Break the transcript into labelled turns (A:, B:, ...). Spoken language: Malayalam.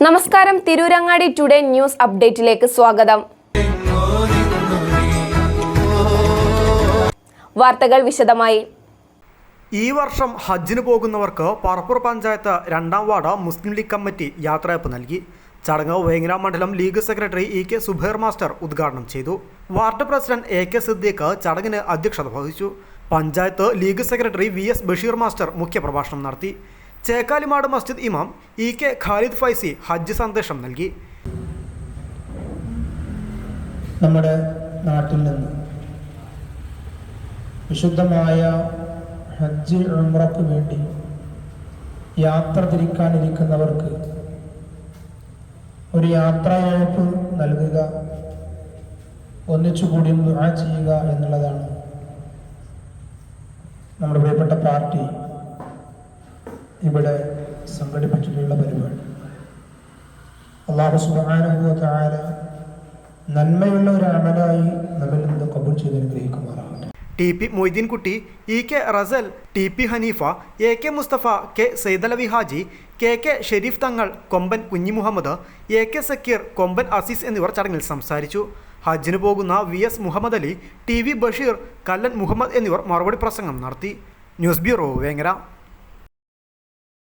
A: നമസ്കാരം, തിരൂരങ്ങാടി ടുഡേ ന്യൂസ് അപ്ഡേറ്റിലേക്ക് സ്വാഗതം. വാർത്തകൾ വിശദമായി.
B: ഈ വർഷം ഹജ്ജിന് പോകുന്നവർക്ക് പറപ്പൂർ പഞ്ചായത്ത് 2ാം വാർഡ് മുസ്ലിം ലീഗ് കമ്മിറ്റി യാത്രയപ്പ് നൽകി. ചടങ്ങ് വേങ്ങര മണ്ഡലം League secretary E K. Zubair master ഉദ്ഘാടനം ചെയ്തു. Ward president A K. സിദ്ദീഖ് ചടങ്ങിന് അധ്യക്ഷത വഹിച്ചു. Panchayat League secretary V S. Basheer master മുഖ്യപ്രഭാഷണം നടത്തി. ചേക്കാലിമാട് മസ്ജിദ് ഇമാം ഇ.കെ. ഖാലിദ് ഫൈസി ഹജ്ജ് സന്ദേശം നൽകി.
C: നമ്മുടെ നാട്ടിൽ നിന്ന് വിശുദ്ധമായ ഹജ്ജ് ഉംറയ്ക്ക് വേണ്ടി യാത്ര തിരിക്കാനിരിക്കുന്നവർക്ക് ഒരു യാത്രയയപ്പ് നൽകുക, ഒന്നിച്ചുകൂടി ദുആ ചെയ്യുക എന്നുള്ളതാണ് നമ്മുടെ പ്രിയപ്പെട്ട പാർട്ടി ഇവിടെ സംഘടിപ്പിച്ചിട്ടുള്ള പരിപാടി. അല്ലാഹു സുബ്ഹാനഹു വ തആല നന്മയുള്ള ഒരു അമലായി നമ്മിൽ നിന്ന് കബൂൽ ചെയ്ത് അനുഗ്രഹിക്കുമാറാകട്ടെ.
B: T P. Moideenkutty, E K. Rasal, T P. Haneefa, A K. Musthafa, K. Saidalavi Haji, K. Shareef Thangal, Komban കുഞ്ഞി മുഹമ്മദ്, എ.കെ. സക്കീർ, കൊമ്പൻ അസീസ് എന്നിവർ ചടങ്ങിൽ സംസാരിച്ചു. ഹജ്ജിന് പോകുന്ന വി.എസ്. മുഹമ്മദ് അലി, ടി.വി. ബഷീർ, കല്ലൻ മുഹമ്മദ് എന്നിവർ മറുപടി പ്രസംഗം നടത്തി. News bureau, Vengara.